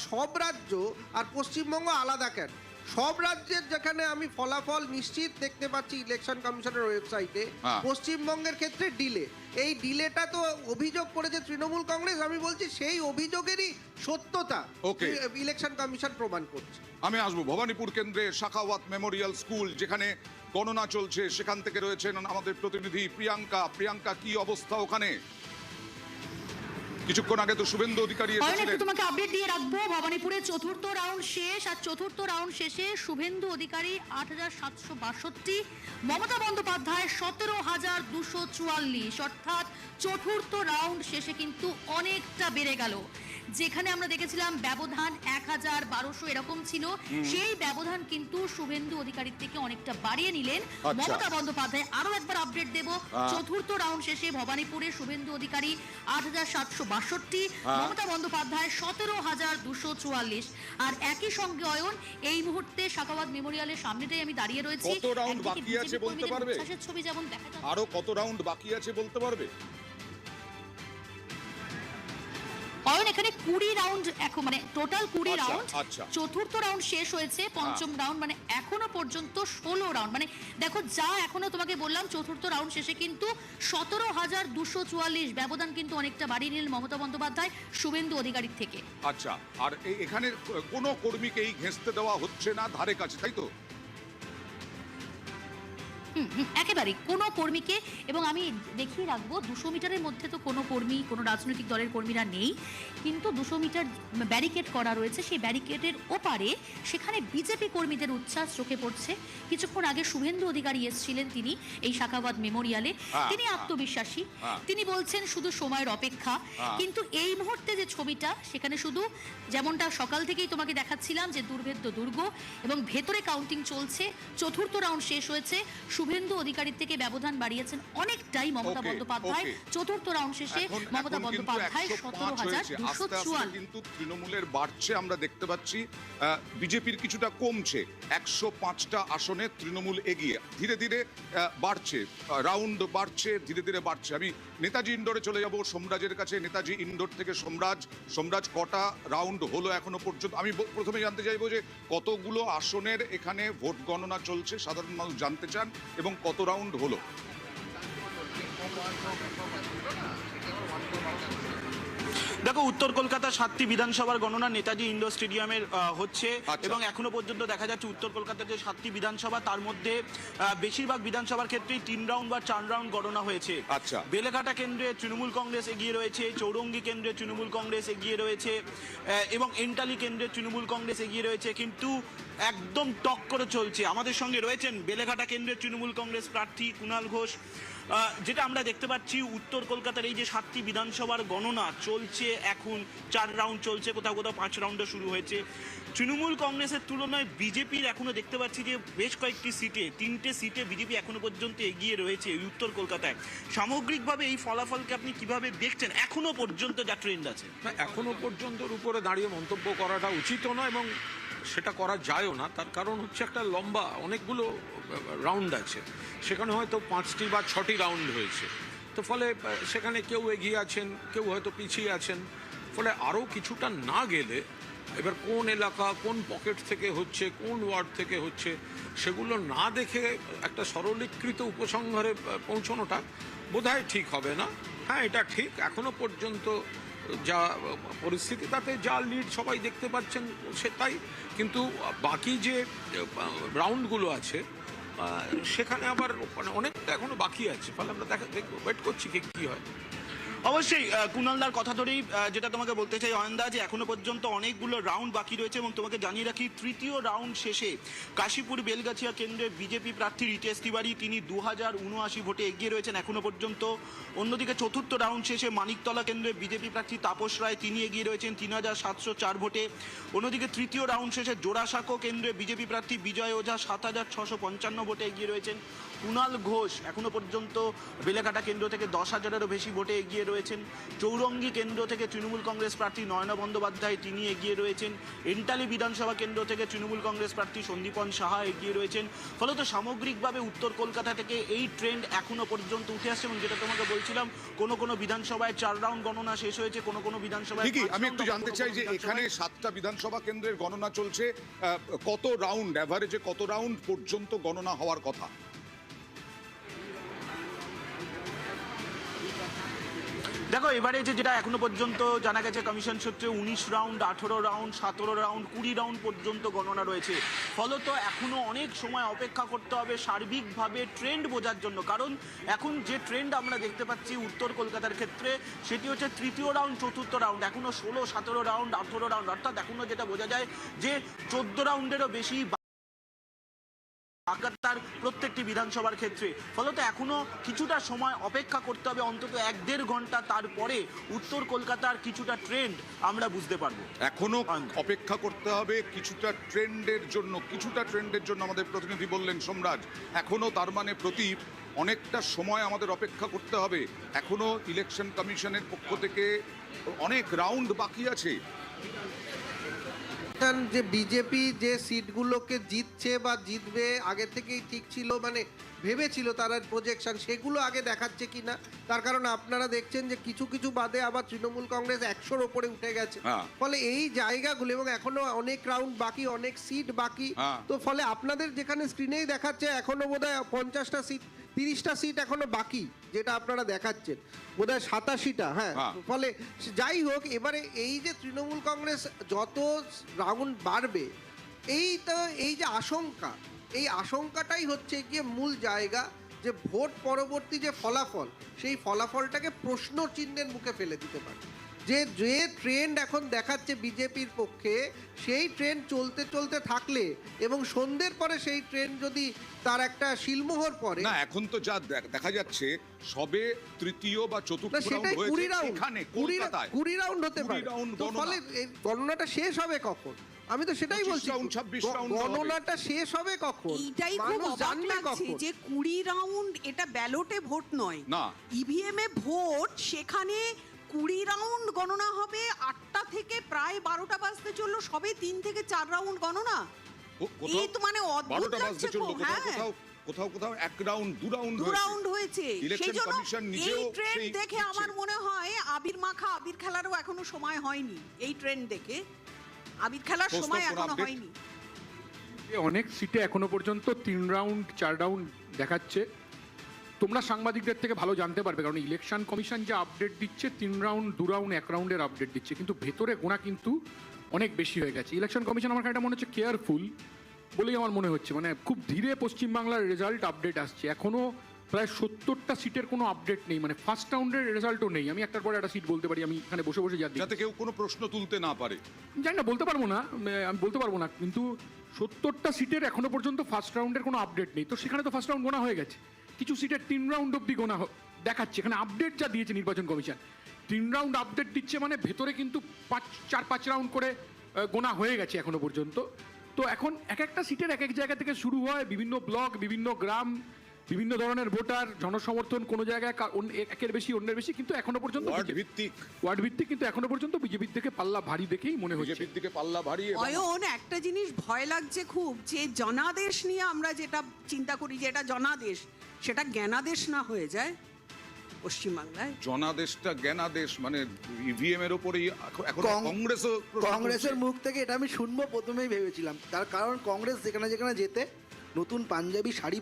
সব রাজ্য আর পশ্চিমবঙ্গ আলাদা কেন? সব রাজ্যের যেখানে আমি ফলাফল নিশ্চিত দেখতে পাচ্ছি ইলেকশন কমিশনের ওয়েবসাইটে, পশ্চিমবঙ্গের ক্ষেত্রে ডিলে। এই ডিলেটা তো অভিযোগ করেছে তৃণমূল কংগ্রেস। আমি বলছি সেই অভিযোগেরই সত্যতা ইলেকশন কমিশন প্রমাণ করছে। আমি আসবো ভবানীপুর কেন্দ্রে শাখাওয়াত মেমোরিয়াল স্কুল, যেখানে গণনা চলছে, সেখান থেকে রয়েছেন আমাদের প্রতিনিধি প্রিয়াঙ্কা। প্রিয়াঙ্কা, কি অবস্থা ওখানে? কিছুক্ষণ আগে তো শুভেন্দু অধিকারী এসেছিলেন। তোমাকে আপডেট দিয়ে রাখবো। ভবানীপুরে চতুর্থ রাউন্ড শেষ, আর চতুর্থ রাউন্ড শেষে শুভেন্দু অধিকারী ৮৭৬২, মমতা বন্দ্যোপাধ্যায় ১৭,২৪৪, অর্থাৎ চতুর্থ রাউন্ড শেষে কিন্তু অনেকটা বেড়ে গেল। যেখানে আমরা দেখেছিলাম ব্যবধান ১,১২০০ এরকম ছিল, সেই ব্যবধান কিন্তু শুভেন্দু অধিকারীর থেকে অনেকটা বাড়িয়ে নিলেন মমতা বন্দ্যোপাধ্যায়। আরো একবার আপডেট দেব, চতুর্থ রাউন্ড শেষে ভবানীপুরে শুভেন্দু অধিকারী ৮৭৬২, মমতা বন্দ্যোপাধ্যায় ১৭,২৪৪। আর একই সঙ্গে অয়ন, এই মুহূর্তে শাখাওয়াত মেমোরিয়ালের সামনেটাই আমি দাঁড়িয়ে রয়েছি। কত রাউন্ড বাকি আছে বলতে পারবে? ছবি যেমন দেখা যাচ্ছে, আরো কত রাউন্ড বাকি আছে বলতে পারবে? অয়ন, এখানে ২০ রাউন্ড, এখন মানে টোটাল ২০ রাউন্ড। চতুর্থ রাউন্ড শেষ হয়েছে, পঞ্চম রাউন্ড, মানে এখনো পর্যন্ত ১৬ রাউন্ড। মানে দেখো, যা এখনো তোমাকে বললাম, চতুর্থ রাউন্ড শেষে কিন্তু ১৭,২৪৪ ব্যবধান কিন্তু অনেকটা বাড়িয়ে নিলেন মমতা বন্দ্যোপাধ্যায় শুভেন্দু অধিকারীর থেকে। আচ্ছা, আর এখানে কোনো কর্মীকেই ঘেঁষতে দেওয়া হচ্ছে না ধারে কাছে, তাই তো? একেবারে কোনো কর্মীকে, এবং আমি দেখিয়ে রাখবো ২০০ মিটারের মধ্যে তো কোনো কর্মী, কোনো রাজনৈতিক দলের কর্মীরা নেই, কিন্তু ২০০ মিটার ব্যারিকেড করা রয়েছে। সেই ব্যারিকেডের ওপারে সেখানে বিজেপি কর্মীদের উচ্ছ্বাস চোখে পড়ছে। কিছুক্ষণ আগে শুভেন্দু অধিকারী এসেছিলেন তিনি এই শাখাওয়াত মেমোরিয়ালে। তিনি আত্মবিশ্বাসী, তিনি বলছেন শুধু সময়ের অপেক্ষা। কিন্তু এই মুহূর্তে যে ছবিটা, সেখানে শুধু যেমনটা সকাল থেকেই তোমাকে দেখাচ্ছিলাম যে দুর্ভেদ্য দুর্গ, এবং ভেতরে কাউন্টিং চলছে। চতুর্থ রাউন্ড শেষ হয়েছে, শুভেন্দু অধিকারীর থেকে ব্যবধান বাড়িয়েছেন অনেকটাই মমতা বন্দ্যোপাধ্যায়। চতুর্থ রাউন্ড শেষে মমতা বন্দ্যোপাধ্যায় ১৭,২৪৪। কিন্তু তৃণমূলের বাড়ছে, আমরা দেখতে পাচ্ছি বিজেপির কিছুটা কমছে। ১০৫টা আসনে তৃণমূল এগিয়ে, ধীরে ধীরে বাড়ছে, রাউন্ড বাড়ছে, ধীরে ধীরে বাড়ছে। আমি নেতাজি ইন্ডোরে চলে যাব সোমরাজের কাছে। নেতাজি ইন্ডোর থেকে সোমরাজ, কটা রাউন্ড হলো এখনো পর্যন্ত? আমি প্রথমে জানতে চাইবো যে কতগুলো আসনের এখানে ভোট গণনা চলছে, সাধারণ মানুষ জানতে চান, এবং কত রাউন্ড হলো? দেখো, উত্তর কলকাতা ৭টি বিধানসভার গণনা নেতাজি ইন্ডোর স্টেডিয়ামের হচ্ছে, এবং এখনো পর্যন্ত দেখা যাচ্ছে উত্তর কলকাতার যে ৭টি বিধানসভা, তার মধ্যে বেশিরভাগ বিধানসভার ক্ষেত্রেই ৩ রাউন্ড বা ৪ রাউন্ড গণনা হয়েছে। বেলেঘাটা কেন্দ্রে তৃণমূল কংগ্রেস এগিয়ে রয়েছে, চৌরঙ্গি কেন্দ্রে তৃণমূল কংগ্রেস এগিয়ে রয়েছে, এবং এন্টালি কেন্দ্রে তৃণমূল কংগ্রেস এগিয়ে রয়েছে। কিন্তু একদম টক করে চলছে। আমাদের সঙ্গে রয়েছেন বেলেঘাটা কেন্দ্রের তৃণমূল কংগ্রেস প্রার্থী কুণাল ঘোষ। যেটা আমরা দেখতে পাচ্ছি, উত্তর কলকাতার এই যে ৭টি বিধানসভার গণনা চলছে, এখন ৪ রাউন্ড চলছে, কোথাও কোথাও ৫ রাউন্ডও শুরু হয়েছে। তৃণমূল কংগ্রেসের তুলনায় বিজেপির এখনো দেখতে পাচ্ছি যে বেশ কয়েকটি সিটে, 3টে সিটে বিজেপি এখনো পর্যন্ত এগিয়ে রয়েছে উত্তর কলকাতায়। সামগ্রিকভাবে এই ফলাফলকে আপনি কিভাবে দেখছেন, এখনো পর্যন্ত যা ট্রেন্ড আছে? এখনো পর্যন্তর উপরে দাঁড়িয়ে মন্তব্য করাটা উচিত নয়, এবং সেটা করা যায়ও না। তার কারণ হচ্ছে একটা লম্বা অনেকগুলো রাউন্ড আছে, সেখানে হয়তো 5টি বা 6টি রাউন্ড হয়েছে। তো ফলে সেখানে কেউ এগিয়ে আছেন, কেউ হয়তো পিছিয়ে আছেন। ফলে আরও কিছুটা না গেলে, এবার কোন এলাকা, কোন পকেট থেকে হচ্ছে, কোন ওয়ার্ড থেকে হচ্ছে, সেগুলো না দেখে একটা সরলীকৃত উপসংহারে পৌঁছানোটা বোধহয় ঠিক হবে না। হ্যাঁ, এটা ঠিক, এখনো পর্যন্ত যা পরিস্থিতি, তাতে যা লিড সবাই দেখতে পাচ্ছেন সেটাই। কিন্তু বাকি যে রাউন্ডগুলো আছে, সেখানে আবার মানে অনেকটা এখনো বাকি আছে। ফলে আমরা দেখবো, ওয়েট করছি কি হয়। অবশ্যই কুণালদার কথা ধরেই যেটা তোমাকে বলতে চাই অয়নদা, যে এখনো পর্যন্ত অনেকগুলো রাউন্ড বাকি রয়েছে, এবং তোমাকে জানিয়ে রাখি তৃতীয় রাউন্ড শেষে কাশীপুর বেলগাছিয়া কেন্দ্রে বিজেপি প্রার্থী রিতেশ তিওয়ারি, তিনি ২,০৭৯ ভোটে এগিয়ে রয়েছেন এখনো পর্যন্ত। অন্যদিকে চতুর্থ রাউন্ড শেষে মানিকতলা কেন্দ্রে বিজেপি প্রার্থী তাপস রায়, তিনি এগিয়ে রয়েছেন ৩,৭০৪ ভোটে। অন্যদিকে তৃতীয় রাউন্ড শেষে জোড়াসাঁকো কেন্দ্রে বিজেপি প্রার্থী বিজয় ওঝা ৭,৬৫৫ ভোটে এগিয়ে রয়েছেন। কুণাল ঘোষ এখনো পর্যন্ত বেলেঘাটা কেন্দ্র থেকে ১০,০০০-এরও বেশি ভোটে এগিয়ে রয়েছেন, চৌরঙ্গি কেন্দ্র থেকে তৃণমূল কংগ্রেস প্রার্থী নয়না বন্দ্যোপাধ্যায় তিনি এগিয়ে রয়েছেন, এন্টালি বিধানসভা কেন্দ্র থেকে তৃণমূল কংগ্রেস প্রার্থী সন্দীপন সাহা এগিয়ে রয়েছেন। ফলত সামগ্রিকভাবে উত্তর কলকাতা থেকে এই ট্রেন্ড এখনো পর্যন্ত উঠে আসছে, এবং যেটা তোমাকে বলছিলাম, কোনো কোনো বিধানসভায় 4 রাউন্ড গণনা শেষ হয়েছে, কোনো কোনো বিধানসভায় ঠিকই, 5 আমি রাউন্ড, একটু জানতে চাই যে এখানে 7টা বিধানসভা কেন্দ্রের গণনা চলছে, কত রাউন্ড অ্যাভারেজে কত রাউন্ড পর্যন্ত গণনা হওয়ার কথা? দেখো, এবারে যেটা এখনো পর্যন্ত জানা গেছে কমিশন সূত্রে 19 রাউন্ড, 18 রাউন্ড, 17 রাউন্ড, 20 রাউন্ড পর্যন্ত গণনা রয়েছে। ফলত এখনো অনেক সময় অপেক্ষা করতে হবে সার্বিকভাবে ট্রেন্ড বোঝার জন্য, কারণ এখন যে ট্রেন্ড আমরা দেখতে পাচ্ছি উত্তর কলকাতার ক্ষেত্রে সেটি হচ্ছে তৃতীয় রাউন্ড, চতুর্থ রাউন্ড, এখনো 16, 17 রাউন্ড, 18 রাউন্ড, অর্থাৎ এখনো যেটা বোঝা যায় যে 14 রাউন্ডেরও বেশি লাগাতার প্রত্যেকটি বিধানসভার ক্ষেত্রে। ফলত এখনো কিছুটা সময় অপেক্ষা করতে হবে, অন্তত 1-1.5 ঘন্টা, তারপরে উত্তর কলকাতার কিছুটা ট্রেন্ড আমরা বুঝতে পারবো। এখনো অপেক্ষা করতে হবে কিছুটা ট্রেন্ডের জন্য। আমাদের প্রতিনিধি বললেন সোমরাজ, এখনো তার মানে প্রতীপ অনেকটা সময় আমাদের অপেক্ষা করতে হবে। এখনো ইলেকশন কমিশনের পক্ষ থেকে অনেক রাউন্ড বাকি আছে। যে বিজেপি যে সিটগুলোকে জিতছে বা জিতবে আগে থেকেই ঠিক ছিল, মানে ভেবেছিল তারা প্রজেকশন, সেগুলো আগে দেখাচ্ছে কিনা। তার কারণ আপনারা দেখছেন যে কিছু কিছু বাদে আবার তৃণমূল কংগ্রেস 100-র ওপরে উঠে গেছে। ফলে এই জায়গাগুলো, এবং এখনো অনেক রাউন্ড বাকি, অনেক সিট বাকি, তো ফলে আপনাদের যেখানে স্ক্রিনেই দেখাচ্ছে এখনো বোধহয় 50টা সিট, 30টা সিট এখনো বাকি, যেটা আপনারা দেখাচ্ছেন বোধহয় 87টা। হ্যাঁ, ফলে যাই হোক, এবারে এই যে তৃণমূল কংগ্রেস যত রাউন্ড বাড়বে, এই যে আশঙ্কা, এই আশঙ্কাটাই হচ্ছে গিয়ে মূল জায়গা, যে ভোট পরবর্তী যে ফলাফল, সেই ফলাফলটাকে প্রশ্ন চিহ্নের মুখে ফেলে দিতে পারে। যে ট্রেন্ড এখন দেখাচ্ছে বিজেপির পক্ষে, সেই ট্রেন্ড চলতে চলতে থাকলে এবং সন্ধ্যের পরে সেই ট্রেন্ড যদি তার একটা শিলমোহর পড়ে, না, এখন তো যা দেখা যাচ্ছে সবে তৃতীয় বা চতুর্থ রাউন্ড সেটাই 20 হয়েছে রাউন্ড, এখানে কলকাতায়। 20 রাউন্ড হতে পারে। তো ফলে এই গণনাটা শেষ হবে কখন? আমি তো সেটাই বলছি, 26 রাউন্ড গণনাটা শেষ হবে কখন? এইটাই খুব মানুষ অবাক জানবে লাগছে কখন? যে 20 রাউন্ড, এটা ব্যালটে ভোট নয়, না, ইভিএম এ ভোট, সেখানে 20 রাউন্ড গণনা হবে। 8টা থেকে প্রায় 12টা বাজতে চললো, সবে 3 থেকে 4 রাউন্ড গণনা। এই তো মানে অদ্ভুত লাগছে খুব। হ্যাঁ, কোথাও 1 রাউন্ড 2 রাউন্ড 2 রাউন্ড হয়েছে। ইলেকশন সেজন্য কমিশন এই নিজেও ট্রেন্ড দেখে আমার মনে হয় আবির মাখা, আবির খেলারও এখনো সময় হয়নি। এই ট্রেন্ড দেখে আবির খেলার সময় এখনো হয়নি। অনেক সিটে এখনো পর্যন্ত 3 রাউন্ড 4 রাউন্ড দেখাচ্ছে। তোমরা সাংবাদিকদের থেকে ভালো জানতে পারবে, কারণ ইলেকশন কমিশন যে আপডেট দিচ্ছে 3 রাউন্ড 2 রাউন্ড 1 রাউন্ডের আপডেট দিচ্ছে, কিন্তু ভেতরে গোনা কিন্তু অনেক বেশি হয়ে গেছে। ইলেকশন কমিশন আমার কাছে মনে হচ্ছে কেয়ারফুল বলেই আমার মনে হচ্ছে, মানে খুব ধীরে পশ্চিমবাংলার রেজাল্ট আপডেট আসছে। এখনো প্রায় 70টা সিটের কোনো আপডেট নেই, মানে ফার্স্ট রাউন্ডের রেজাল্টও নেই। আমি একটার পরে একটা সিট বলতে পারি, আমি এখানে বসে বসে যাতে কেউ কোনো প্রশ্ন তুলতে না পারে। জানি না, বলতে পারবো না, আমি বলতে পারবো না, কিন্তু 70টা সিটের এখনো পর্যন্ত ফার্স্ট রাউন্ডের কোনো আপডেট নেই। তো সেখানে তো ফার্স্ট রাউন্ড গোনা হয়ে গেছে, কিছু সিটের 3 রাউন্ড অব্দি গোনা দেখাচ্ছে। এখানে আপডেট যা দিয়েছে নির্বাচন কমিশন, 3 রাউন্ড আপডেট দিচ্ছে, মানে ভেতরে কিন্তু 4-5 রাউন্ড করে গোনা হয়ে গেছে এখনো পর্যন্ত। তো এখন এক একটা সিটের এক এক জায়গা থেকে শুরু হয়, বিভিন্ন ব্লক, বিভিন্ন গ্রাম, বিভিন্ন ধরনের ভোটার, জনসমর্থন, কোনো জায়গায় একের বেশি অন্যের বেশি, কিন্তু এখনো পর্যন্ত ওয়ার্ড ভিত্তিক, কিন্তু এখনো পর্যন্ত বিজেপির থেকে পাল্লা ভারী দেখেই মনে হচ্ছে। বিজেপির দিকে পাল্লা ভারী। অয়ন, একটা জিনিস ভয় লাগছে খুব, যে জনাদেশ নিয়ে আমরা যেটা চিন্তা করি যে এটা জনাদেশ, সেটা জ্ঞানাদেশ না হয়ে যায় পশ্চিমবাংলায়। জনাদেশটা জ্ঞানাদেশ, মানে ইভিএম এর উপরেই এখন কংগ্রেসের মুখ থেকে এটা আমি শুনবো প্রথমেই ভেবেছিলাম। তার কারণ কংগ্রেস যেখানে যেখানে যেতে নতুন পাঞ্জাবি শাড়ি